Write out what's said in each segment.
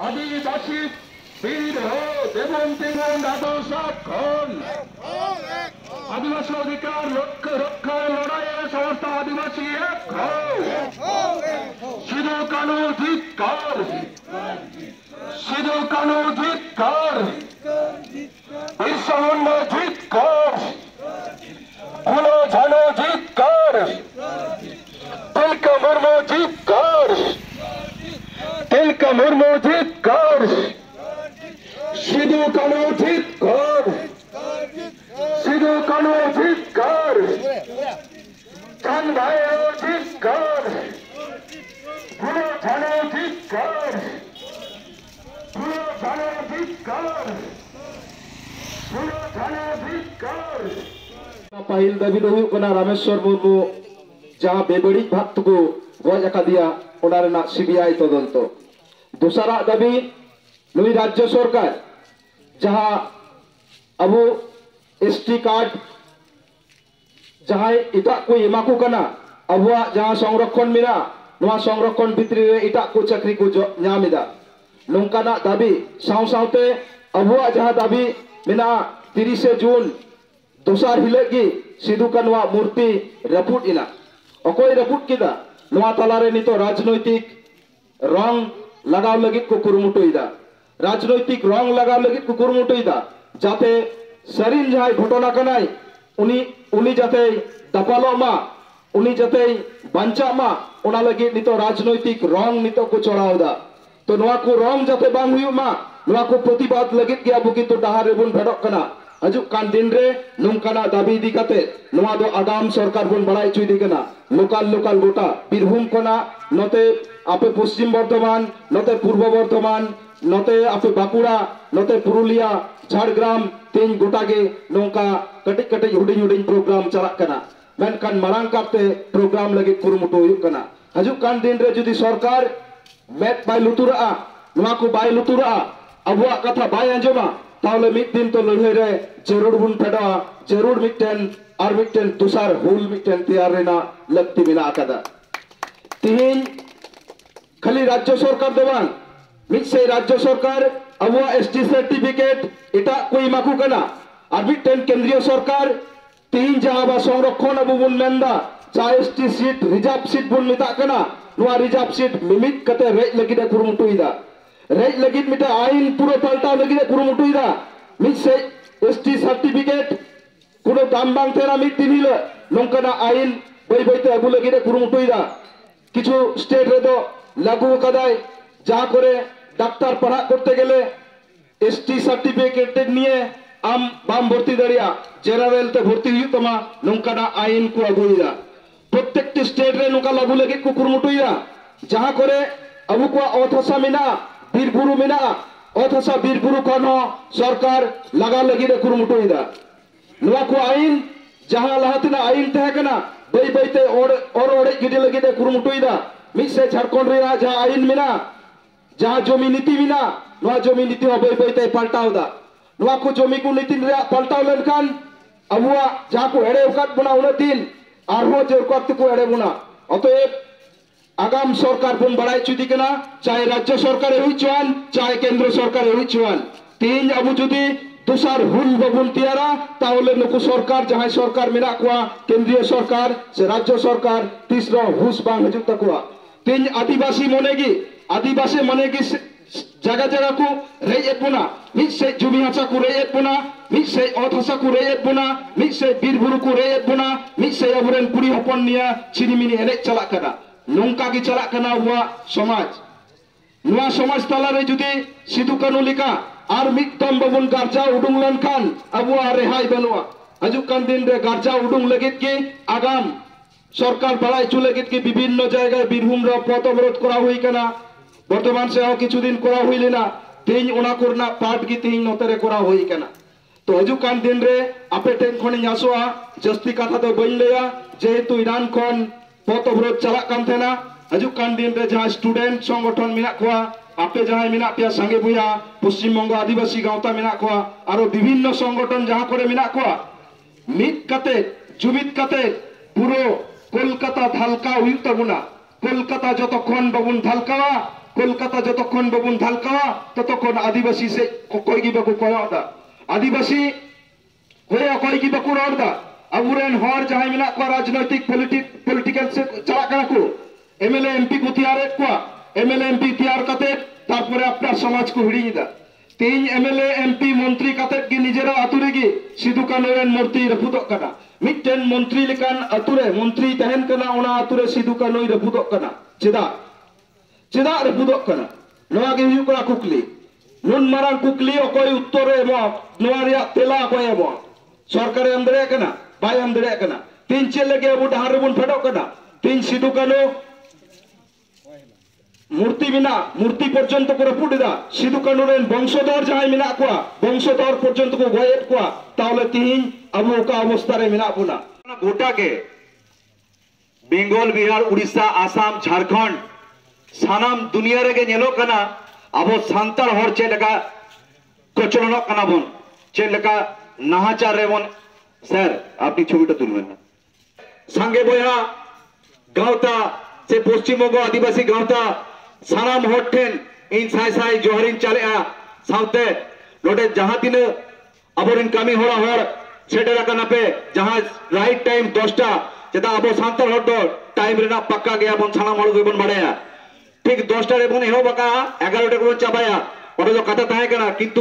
আদিবাসী বীর এবং তৃণমূল আদর্শক্ষণ আদিবাসী অধিকার রক্ষার লড়াইয়ে সমস্ত আদিবাসী এক সিধু কানু ধিক্কার, সিধু কানু ধিক্কার, বিশ্বমুন্ড ধিক্কার, ভুলো ঝানো ধিক্কার, তিলকা মুর্মু ধিক্কার, তিলকা মুর্মু ধিক্কার, সিধু কানু ধিক্কার, সিধু কানু ধিক্কার, চান ভাইয়ের ধিক্কার, ভুলো ঝানো ধিক্কার, ভুলো ঝানো ধিক্কার, ভুলো ঝানো ধিক্কার। पाहिल दाबी दो रामेश्वर मुर्मू जहां बेबड़ी भक्त को गज अकादिया सीबीआई तदंत दूसरा दाबी नुई राज्य सरकार जहां अब एसटी कार्ड जहां इटा को एमाकू कना अब जहां संरक्षण मेरा नवा संरक्षण भित्री रे इटा को चाकरी को नामिदा नोंकाना दाबी साव सावते अब जहां दाबी मेना 30 जून दोसार हिलगी सिधु कानू मूर्ति रपुट इना अकोय रपुट किदा नवा तलारे नितो राजनैतिक रंग लगाव लगित को कुरुमुटुइदा राजनैतिक रंग लगाव लगित को कुरुमुटुइदा जाते सरीन जहाय घटना कनाय उनी जाते दपालो मा उनी जाते बांचा मा ओना लगित नितो राजनैतिक रंग नितो को चढ़ावदा तो नवा को रंग जाते बांग हुयु मा नवा को प्रतिबाद लगित के अबु कितो डहार रेबुन भेडक कना हजुक कान दिन रे नोंकाना दाबी दी काते नवा दो आगाम सरकार बन बड़ाई चुई कना लोकल लोकल गोटा बीरभूम कोना नते आपे पश्चिम बर्धमान नते पूर्व बर्धमान नते आपे बाकुड़ा नते पुरुलिया झाड़ग्राम तीन गोटा के नोंका कटिक कटिक हुडिंग हुडिंग प्रोग्राम चला कना मेनकान मारांग करते प्रोग्राम लगे कुरुमुटु हुयुक कना हजुक कान दिन रे जुदी सरकार मेट बाय लुतुरा नवा को बाय लुतुरा अबुआ कथा बाय अंजमा ताहले मिट दिन तो लड़ाई रे जरूर बुन फेडा जरूर मिटन और मिटन तुषार हुल मिटन तैयार रेना लगती बिना आकादा तीन खाली राज्य सरकार देवान मिट से राज्य सरकार अबुआ एसटी सर्टिफिकेट इटा कोई माकू कना और मिटन केंद्रीय सरकार तीन जहां बा संरक्षण अबु बुन मेंदा चा एसटी सीट रिजर्व सीट बुन मिता कना नुआ रिजर्व सीट मिमित कते रेज लगी दे कुरुमुटुइदा रेज लगी मिटा आईन पूरा पलटा लगी दे कुरुमुटुइदा मिट से एसटी सर्टिफिकेट कोनो दाम बांग तेरा मिट दिनिल नोंकाना आईन बई बईते अगु लगी दे कुरुमुटुइदा किछु स्टेट रे दो लागू कदाय जहां करे डाक्टर पढ़ा करते गेले एसटी सर्टिफिकेट निये आम बाम भर्ती दरिया जनरल ते भर्ती हुई तमा नोंकाना आईन को अगुइदा प्रत्येक स्टेट रे नोंका लागू लगी को कुरुमुटुइदा जहां करे अबु को अथसा मिना बीरबुरु मिना अथसा बीरबुरु कनो सरकार लगा लगी रे कुरुमुटुइदा नवा को आईन जहां लहातना आईन तहे कना बई बईते और ओड़े गिडे लगी रे कुरुमुटुइदा मिस से झारखंड रे जहां आईन मिना जहां जमी नीति मिना नवा जमी नीति हो बई बईते पलटावदा नवा को जमी को नीति रे पलटाव लेनखान अबुआ जहां को हेड़े उकात बना उन दिन आरहो जरकत को हेड़े बना अतएव आगाम सरकार बन बड़ाई चुदी कना चाहे राज्य सरकार हुई चुआन चाहे केंद्र सरकार हुई चुआन तीन अबु जुदी तुषार हुल बबुन तियारा ताहले नुकु सरकार जहां सरकार मेना कुआ केंद्रीय सरकार से राज्य सरकार तीसरा हुस बांग हजुक तकुआ तीन आदिवासी मनेगी जगह जगह को रेयत बुना मिट से जुमी हासा को रेयत बुना मिट से अथसा को रेयत बुना मिट से बीरबुरु को रेयत बुना मिट से अबुरेन पुरी हपन निया चिनिमिनी एने चला कना नोंका की चला कना हुआ समाज नुआ समाज तलारे जुदी सिधु कानू लिका और मिटम बबुन गार्जा उडुंग लेनखान अबुआ रेहाई बनुआ हजुक कान दिन रे गार्जा उडुंग लगित की आगाम सरकार बड़ाई चु लगित की विभिन्न जगह बीरभूम रे पथ अवरोध करा हुई कना बर्तमान से किछु दिन करा हुई लेना तीन ओना करना पार्ट की तीन नतरे करा हुई कना तो हजुक कान दिन रे आपे टेन खनि आसोआ जस्ती कथा तो बइन लेया जेहेतु ईरान खन पथ अवरोध चला कान थेना हजुक कान दिन रे जहां स्टूडेंट संगठन मिना कोआ आपे जहां मिना पिया संगे बुया पश्चिम बंग आदिवासी गांवता मिना कोआ आरो विभिन्न संगठन जहां करे मिना कोआ मित कते जुमित कते पुरो कोलकाता ढालका हुई तबुना कोलकाता जतक्षण बाबुन ढालकावा কলকাতা যতক্ষণ বাবুন ঢালকাওয়া ততক্ষণ আদিবাসী সে কয়গি বাকু কয়দা আদিবাসী হয়ে কয়গি বাকু রড়দা আবুরেন হর যাহাই মেনা কো রাজনৈতিক পলিটিক্যাল সে চালা কানা কো এমএলএ এমপি কো তৈয়ার কোয়া এমএলএ এমপি তৈয়ার কাতে তারপরে আপনার সমাজ কো হিড়িদা তিন এমএলএ এমপি মন্ত্রী কাতে কি নিজেরা আতুরে গি সিধু কানুরেন মূর্তি রফুদক কানা মিটেন মন্ত্রী লেকান আতুরে মন্ত্রী তাহেন কানা ওনা আতুরে সিধু কানুই রফুদক কানা চেদা রফুদক কানা নোয়া গে হুᱭᱩᱜ ᱠᱟᱱᱟ ᱠᱩᱠᱞᱤ নুন মারাং কুকলি অকয় উত্তরে এমক নোয়া রিয়া তেলা অকয় এমক সরকারে এম দাড়ে কানা বাই এম দাড়ে কানা তিন চে লেগে আবু ডাহার রেবুন ফেডক কানা তিন সিধু কানু মূর্তি বিনা মূর্তি পর্যন্ত করে পুডিদা সিধু কানুরেন বংশধর যাহাই মেনা কোয়া বংশধর পর্যন্ত কো গয়েত কোয়া তাহলে তিন আবু ওকা অবস্থারে মেনা বুনা গোটাকে বেঙ্গল বিহার উড়িষ্যা আসাম ঝাড়খণ্ড সানাম দুনিয়া রেগে নেলো কানা আবো সান্তাল হর চে লেকা কচলন কানা বন চে লেকা নাহাচার রেবন স্যার আপনি ছবিটা তুলবেন না সঙ্গে বয়া গাওতা সে পশ্চিমবঙ্গ আদিবাসী গাওতা সানাম হটেন ইন সাই সাই জোহরিন চালেয়া সাউতে নোটে যাহা তিন আবরিন কামি হরা হর সেটা কানা পে যাহা রাইট টাইম 10টা যেটা আবো সান্তাল হট টাইম রেনা পাক্কা গয়া বন সানাম হড় গবন বাড়ায়া ঠিক 10টা রেবন এহো বাকা 11টা কোন চাবায়া ওটা তো কথা তাহে কানা কিন্তু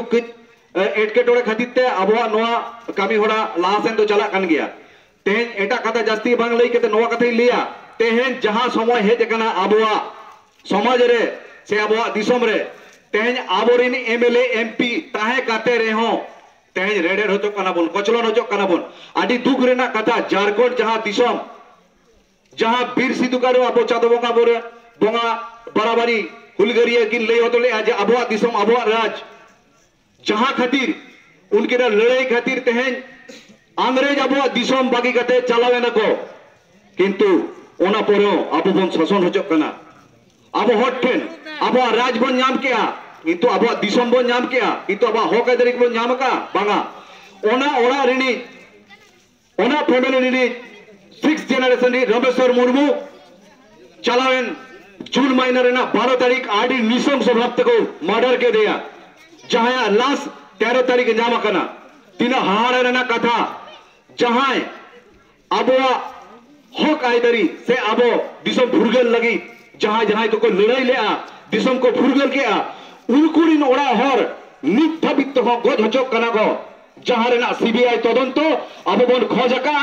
এটকে টোড়ে খাতিতে আবহাওয়া নোয়া কামি হড়া লাহাসেন তো চালা কান গিয়া তেহেন এটা কথা জাস্তি বাং লই কেতে নোয়া কথাই লিয়া তেহেন যাহা সময় হেজ কানা আবহাওয়া সমাজ রে সে আবহাওয়া দিশম রে তেহেন আবরিন এমএলএ এমপি তাহে কাতে রেহো তেহেন রেডের হতো কানা বন কচলন হতো কানা বন আদি দুঃখ রেনা কথা ঝাড়খণ্ড যাহা দিশম যাহা বীর সিধু কানু আবো চাঁদ বঙ্গা বরে বঙ্গা বারাবারি হুলগরিয়া কিন লই হতো आज আবহাওয়া দিশম আবহাওয়া রাজ जहां खातिर उनके लड़ाई खातिर तेहन अंग्रेज अब दिसम बागी कते चलावे न को किंतु ओना परो अब बन शासन होजक कना अब हटठेन अब राज बन नाम किया किंतु अब दिसम बन नाम किया किंतु अब हक आदरिक बन नाम का बांगा ओना ओरा रिनी ओना फैमिली रिनी 6th जनरेशन री रमेश्वर मुर्मू चलावेन जून महीना रेना 12 तारीख आडी निसंस भक्त को मर्डर के दिया जहां लास्ट 13 तारीख नाम कना तीन हाड़ कथा जहां अब हक आयदरी से अब दिसम फुरगल लगी जहां जहां तो को लड़ाई ले दिसम को फुरगल के उनकुरिन ओड़ा हर नित धाबित हो गज हचक कना गो जहां रेना सीबीआई तदंत अब बन खजका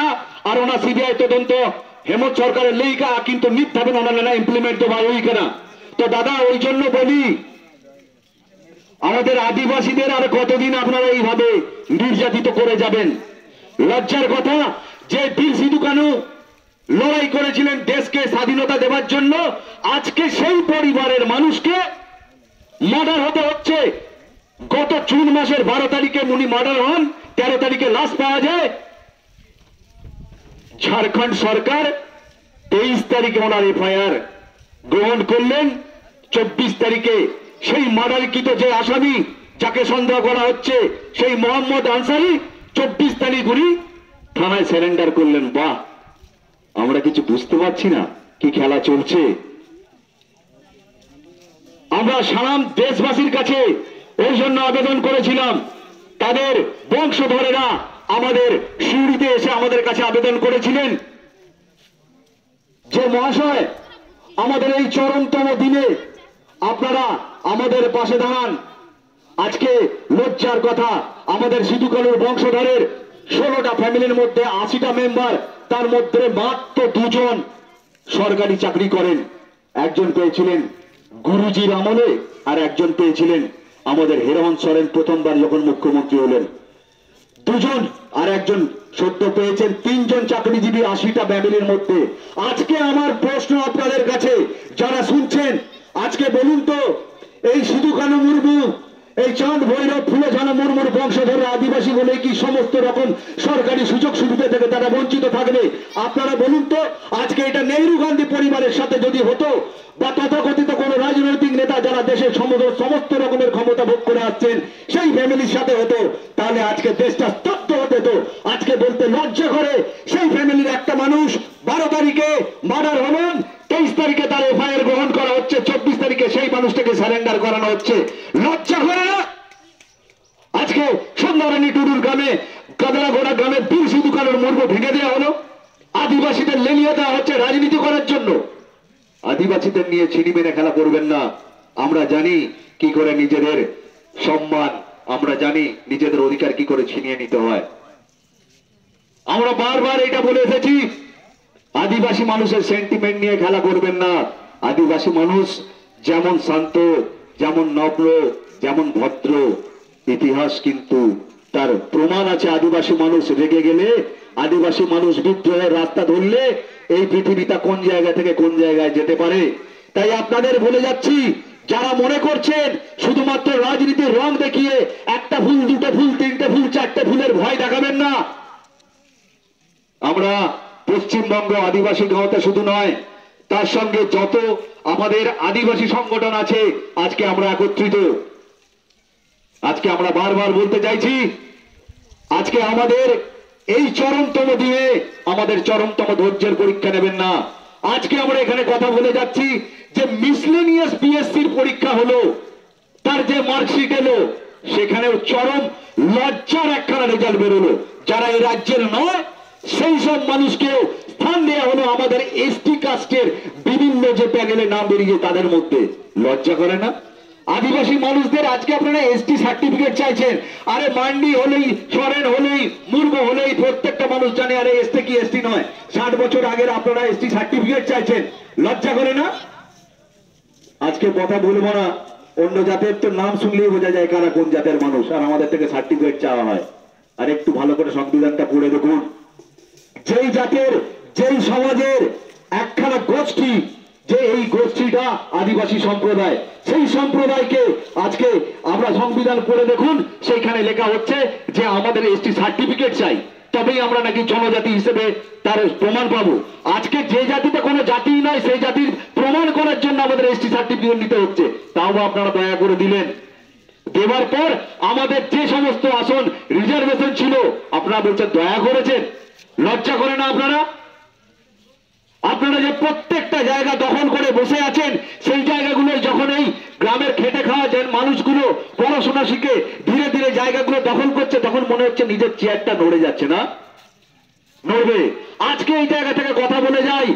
और ओना सीबीआई तदंत हेमंत सरकार लेका किंतु नित धाबित ओना इमप्लीमेंट तो बाई हुई कना तो दादा ওই জন্য বলি আমাদের আদিবাসীদের আর কতদিন আপনারা এইভাবে নির্যাতিত করে যাবেন লজ্জার কথা যে বীর সিধু কানু লড়াই করেছিলেন দেশকে স্বাধীনতা দেওয়ার জন্য আজকে সেই পরিবারের মানুষকে মার্ডার হতে হচ্ছে গত জুন মাসের 12 তারিখে উনি মার্ডার হন 13 তারিখে লাশ পাওয়া যায় ঝাড়খণ্ড সরকার 23 তারিখে ওনার এফআইআর গ্রহণ করলেন 24 তারিখে সেই মার্ডারকৃত যে আসামি যাকে সন্দেহ করা হচ্ছে সেই মোহাম্মদ আনসারি 24 তারিখ উনি থানায় সারেন্ডার করলেন বাহ আমরা কিছু বুঝতে পারছি না কি খেলা চলছে আমরা সারাম দেশবাসীর কাছে ওই জন্য আবেদন করেছিলাম তাদের বংশধরেরা আমাদের শিউরিতে এসে আমাদের কাছে আবেদন করেছিলেন যে মহাশয় আমাদের এই চরমতম দিনে আপনারা আমাদের পাশে দাঁড়ান আজকে লজ্জার কথা আমাদের সিধু কানুর বংশধরের 16টা ফ্যামিলির মধ্যে 80টা মেম্বার তার মধ্যে মাত্র 2 জন সরকারি চাকরি করেন একজন পেয়েছিলেন গুরুজির আমলে আর একজন পেয়েছিলেন আমাদের হেমন্ত সোরেন প্রথমবার যখন মুখ্যমন্ত্রী হলেন 2 জন আর একজন সত্য পেয়েছেন 3 জন চাকরিজীবী 80টা ফ্যামিলির মধ্যে আজকে আমার প্রশ্ন আপনাদের কাছে যারা শুনছেন আজকে বলুন তো এই সিধু কানু মুর্মু এই চাঁদ ভৈরব ফুলেঝানো মুর্মুর বংশধর আদিবাসী বলে কি সমস্ত রকম সরকারি সুযোগ সুবিধা থেকে তারা বঞ্চিত থাকবে আপনারা বলুন তো আজকে এটা নেহরু গান্ধী পরিবারের সাথে যদি হতো বা তথাকথিত কোন রাজনৈতিক নেতা যারা দেশের সমস্ত রকমের ক্ষমতা ভোগ করে আসছেন সেই ফ্যামিলির সাথে হতো তাহলে আজকে দেশটা স্তব্ধ হতে তো আজকে বলতে লজ্জা করে সেই ফ্যামিলির একটা মানুষ 12 তারিখে মার্ডার হলেন 23 তারিখে তার এফআইআর গ্রহণ করা হচ্ছে 24 তারিখে সেই মানুষটাকে সারেন্ডার করানো হচ্ছে। লজ্জা করে না? আজকে সন্ধ্যারানী টুডুর গ্রামে কাদলাঘোড়া গ্রামে বীর সিধু কানু মুর্মু ভেঙে দেওয়া হলো, আদিবাসীদের লেলিয়ে দেওয়া হচ্ছে রাজনীতি করার জন্য। আদিবাসীদের নিয়ে ছিনি মেনে খেলা করবেন না। আমরা জানি কি করে নিজেদের সম্মান, আমরা জানি নিজেদের অধিকার কি করে ছিনিয়ে নিতে হয়। আমরা বারবার এটা বলে এসেছি, আদিবাসী মানুষের সেন্টিমেন্ট নিয়ে খেলা করবেন না। আদিবাসী মানুষ যেমন শান্ত, যেমন নম্র, যেমন ভদ্র, ইতিহাস কিন্তু তার প্রমাণ আছে। আদিবাসী মানুষ রেগে গেলে, আদিবাসী মানুষ বিদ্রোহের রাস্তা ধরলে এই পৃথিবীটা কোন জায়গা থেকে কোন জায়গায় যেতে পারে। তাই আপনাদের বলে যাচ্ছি, যারা মনে করছেন শুধুমাত্র রাজনীতির রং দেখিয়ে একটা ফুল, দুটো ফুল, তিনটে ফুল, চারটে ফুলের ভয় দেখাবেন না। আমরা পশ্চিমবঙ্গ আদিবাসী গাঁওতে শুধু নয়, তার সঙ্গে যত আমাদের আদিবাসী সংগঠন আছে, আজকে আমরা একত্রিত। আজকে আমরা বারবার বলতে চাইছি, আজকে আমাদের এই চরমতম দিনে আমাদের চরমতম ধৈর্যের পরীক্ষা নেবেন না। আজকে আমরা এখানে কথা বলে যাচ্ছি যে মিসলেনিয়াস পিএসসির পরীক্ষা হলো, তার যে মার্কশিট এলো, সেখানেও চরম লজ্জার একখানা রেজাল্ট বেরোলো। যারা এই রাজ্যের নয় সেই সব মানুষকেও স্থান দেওয়া হলো আমাদের এসটি কাস্টের বিভিন্ন যে প্যানেলে নাম বেরিয়ে তাদের মধ্যে। লজ্জা করে না? আদিবাসী মানুষদের আজকে আপনারা এসটি সার্টিফিকেট চাইছেন। আরে মান্ডি হলেই, সরেন হলেই, মুর্মু হলেই প্রত্যেকটা মানুষ জানে আরে এসটি কি এসটি নয়। 60 বছর আগের আপনারা এসটি সার্টিফিকেট চাইছেন, লজ্জা করে না? আজকে কথা বলবো না, অন্য জাতের তো নাম শুনলেই বোঝা যায় কারা কোন জাতের মানুষ, আর আমাদের থেকে সার্টিফিকেট চাওয়া হয়। আর একটু ভালো করে সংবিধানটা পড়ে দেখুন, যেই জাতের, যেই সমাজের একখানা গোষ্ঠী, যে এই গোষ্ঠীটা আদিবাসী সম্প্রদায়, সেই সম্প্রদায়কে আজকে আমরা সংবিধান পড়ে দেখুন, সেইখানে লেখা হচ্ছে যে আমাদের এসটি সার্টিফিকেট চাই, তবেই আমরা নাকি জনজাতি হিসেবে তার প্রমাণ পাবো। আজকে যে জাতিতে কোনো জাতি নয়, সেই জাতির প্রমাণ করার জন্য আমাদের এসটি সার্টিফিকেট নিতে হচ্ছে। তাও আপনারা দয়া করে দিলেন। দেওয়ার পর আমাদের যে সমস্ত আসন রিজার্ভেশন ছিল, আপনারা বলছেন দয়া করেছেন। লজ্জা করে না আপনারা? আপনারা যে প্রত্যেকটা জায়গা দখল করে বসে আছেন, সেই জায়গাগুলো যখন এই গ্রামের খেটে খাওয়া যে মানুষগুলো পড়াশোনা শিখে ধীরে ধীরে জায়গাগুলো দখল করছে, তখন মনে হচ্ছে নিজের চেয়ারটা নড়ে যাচ্ছে না? নড়বে। আজকে এই জায়গা থেকে কথা বলে যাই,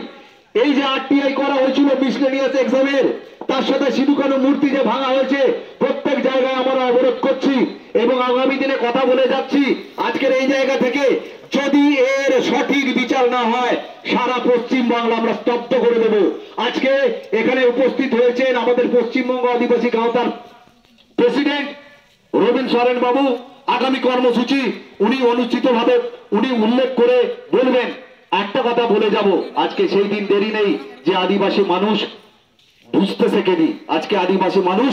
এই যে আরটিআই করা হয়েছিল মিসলেনিয়াস এক্সামের, তার সাথে সিধু কানু মূর্তি যে ভাঙা হয়েছে, প্রত্যেক জায়গায় আমরা অবরোধ করছি এবং আগামী দিনে কথা বলে যাচ্ছি। আজকের এই জায়গা থেকে যদি এর সঠিক বিচার না হয়, সারা পশ্চিম বাংলা আমরা স্তব্ধ করে দেব। আজকে এখানে উপস্থিত হয়েছেন আমাদের পশ্চিমবঙ্গ আদিবাসী গাঁওতার প্রেসিডেন্ট রবীন সরেন বাবু। আগামী কর্মসূচি উনি অনুষ্ঠিতভাবে উনি উল্লেখ করে বলবেন। একটা কথা বলে যাব, আজকে সেই দিন দেরি নেই যে আদিবাসী মানুষ বুঝতে শেখেনি, আজকে আদিবাসী মানুষ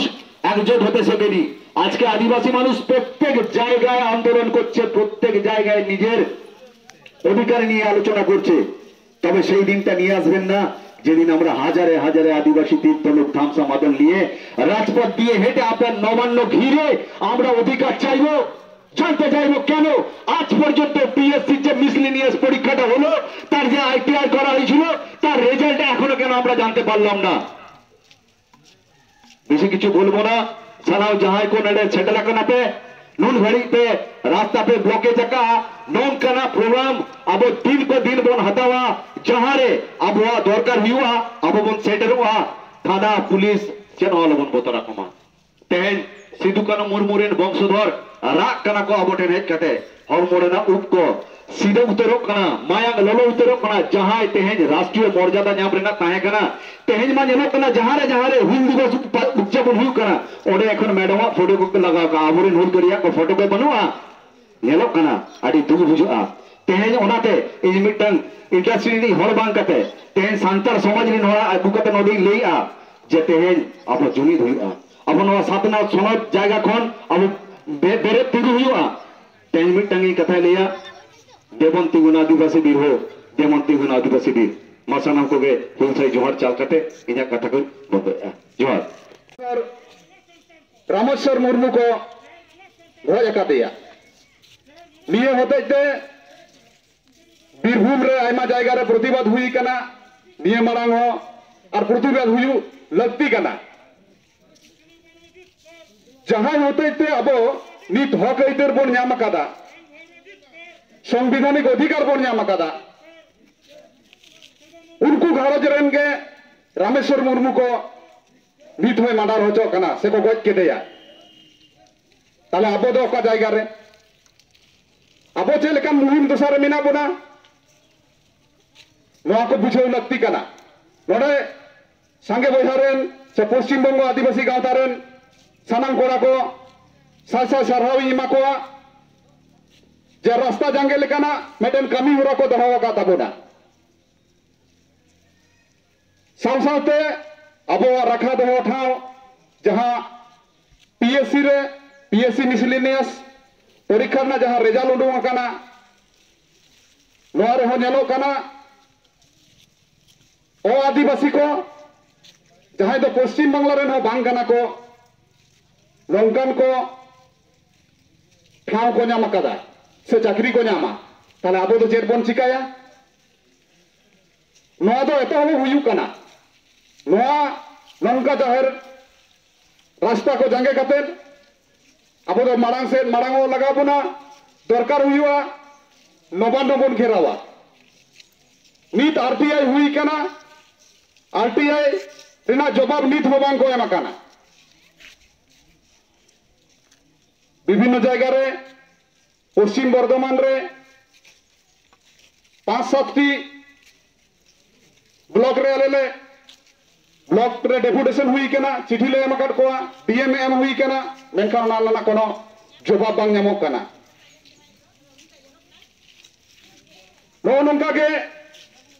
একজোট হতে শেখেনি। আজকে আদিবাসী মানুষ প্রত্যেক জায়গায় আন্দোলন করছে, প্রত্যেক জায়গায় নিজের অধিকার নিয়ে আলোচনা করছে। তবে সেই দিনটা নিয়ে আসবেন না যেদিন আমরা হাজারে হাজারে আদিবাসী তীর্থলোক ধামসা মাদল নিয়ে রাজপথ দিয়ে হেঁটে আপনার নবান্ন ঘিরে আমরা অধিকার চাইবো, জানতে চাইবো কেন আজ পর্যন্ত পিএসসি যে মিসলেনিয়াস পরীক্ষাটা হলো, তার যে আইটিআই করা হয়েছিল, তার রেজাল্ট এখনো কেন আমরা জানতে পারলাম না। বেশি কিছু বলবো না। ছাড়াও যাহাই কোন ছেটলা কানাতে নুন भरी पे रास्ता पे ब्लॉकेज का नॉन करना प्रोग्राम अब दिन को दिन बन हटावा जहाँ रे अब वह दरकार हुआ अब बन सेटर हुआ थाना पुलिस चेन वाला बन बोतरा कमा तेन सिद्धू कानू मुर्मुरेन वंशधर राग कना को अब टेन कते हर मोड़ना उप को सीधे उतरो कना मायांग ललो उतरो कना जहाँ तेहज राष्ट्रीय मर्यादा नाम रेना ताहे कना तेहज मा नेलो कना जहाँ रे हुल दिवस उद्यापन हुई कना ओडे एखन मैडम फोटो को लगा का आबुरेन हुल करिया को फोटो को बनुआ नेलो कना आदि दुगु बुजुआ तेहज ओनाते इज मिटन इंडस्ट्री हर बांग कते तेहज सांतार समाज रिन होरा अगु कते नदी लेआ जे तेहज अब जुनिद हुआ अब नवा सातना सोना जायगा खन अब बेरे तिगु हुआ तेहज मिटन कथा लेया देवंती गुण आदिवासी वीर हो देवंती गुण आदिवासी वीर मसाना को गे हुलसाई जोहर चाल कते इना कथा को बंद जोहर रामेश्वर मुर्मू को गज का दिया निये होते बीरभूम रे आयमा जायगा रे प्रतिबाद हुई कना निये मारांग हो और प्रतिबाद हुई लगती कना जहां होते अब नित हक आइदार बन नाम अकादा संविधानिक अधिकार बन नाम अकादा उनको घारज रेन के रामेश्वर मुर्मू को नित होय मांडार होचो कना से को गज केदेया ताले अब दो का जायगा रे अब चे लेका मुहिम दोसारे मेना बोना नोआ को बुझाव लगती कना नोडे सांगे बहारेन से पश्चिम बंग आदिवासी गावता रेन सानाम कोड़ा को सासा सरहाव इमा को जे रास्ता जांगे लेकाना मेडन कमी होरा को दहावा का तबोना सावसावते अब रखा दो ठाव जहां पीएससी मिसलिनियस परीक्षा ना जहां रिजल्ट उडुंग अकाना नोआ रेहो नेलो काना ओ आदिवासी को जहां दो पश्चिम बांग्ला रेन हो बांग काना को नौकन को ठाव को नाम अकादा से चाकरी को नामा ताले अब दो चेर बन चिकाया नोआ दो एतो हो हुयु काना नोआ नौका जाहिर रास्ता को जांगे कतेन अब दो मारांग से मारांगो लगा बुना दरकार हुआ नबान बन घेरावा नीत आरटीआई हुई कना आरटीआई रेना जवाब नीत हो बांग को एम अकाना विभिन्न जगह रे पश्चिम बर्धमान रे 5-7 ब्लॉक रे आलेले ब्लॉक रे डेपुटेशन हुई कना चिठी ले एम अकाड कोआ डीएम एम हुई कना मेनखान ना लाना कोनो जवाब बांग नामो कना नो नंका के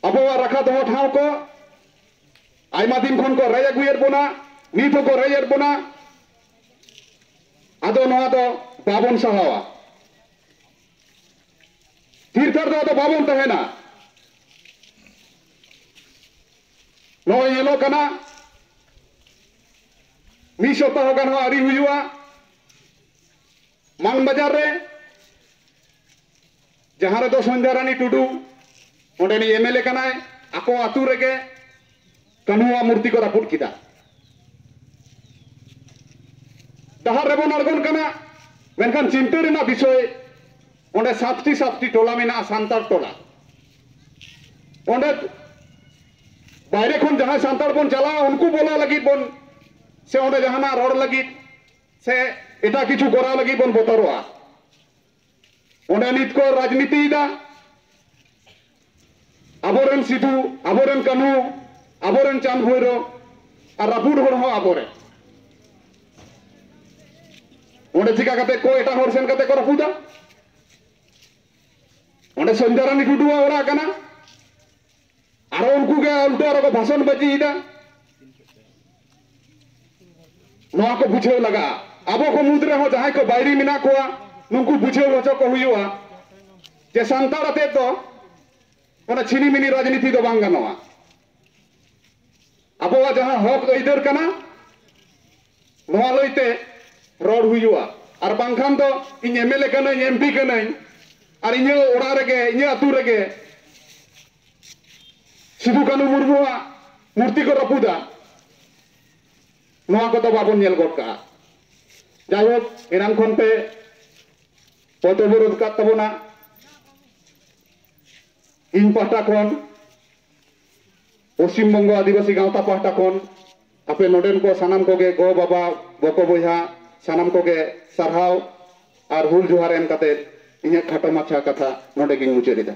अब रखा दो ठाव को आयमा दिन खन को रय अगुयर बोना नीत को रयर बोना आदो नोआ दो बाबन सहावा तीर्थर दो बाबन तहेना नो येलो कना मी सप्ताह गान आरी हुआ मान बाजार रे जहां रे दो संजारानी टुडू ओंडेनी एमएलए कनाय आको आतु रेगे कन्हुआ मूर्ति को रापुट किदा डहार रे बन अड़गोन कना मेनखान चिंता रेना विषय ओंडे 7टी टोला मेना सांतार टोला ओंडे बाहरे खन जहां सांतार बन चला उनको बोला लगी बन से ओंडे जहाना रोड लगी से एटा किछु गोरा लगी बन बोतरोआ ओंडे नित को राजनीति दा आबोरेन सिधु आबोरेन कन्हु आबोरेन चांद भैरो और रापुड होर हो आबोरे ओंडे चिका कते को एटा होर सेन कते को रापुदा ओंडे संजारानी टुडुआ ओरा कना आरो उनको के उल्टा रो भाषण बजी इदा नोआ को बुझेव लगा आबो को मुद्रे हो जहां को बायरी मिना कोआ नुंकु बुझेव होचो को हुयुआ जे सांतार अते तो ओना छिनी मिनी राजनीति दो बांग गानोआ आबोवा जहां हक इधर कना नोआ लइते रोड हुयुआ और बांखान तो इन एमएलए कना एमपी कना और इन ओड़ा रेगे इन अतु रेगे सिधु कानू मुर्मुआ मूर्ति को रपुदा नोआ को तो बाबन नेल गड का जायहोक एनाम खन पे पतबुरुद का तबना इन पाटा खन पश्चिम बंग आदिवासी गावता पाटा खन आपे नोडेन को सानाम को गे गो बाबा बको बोहा सानाम को गे सरहाव और हुल जोहार एम कते इन्हें खाटो माछा कथा नोडे गिन मुचारिदा।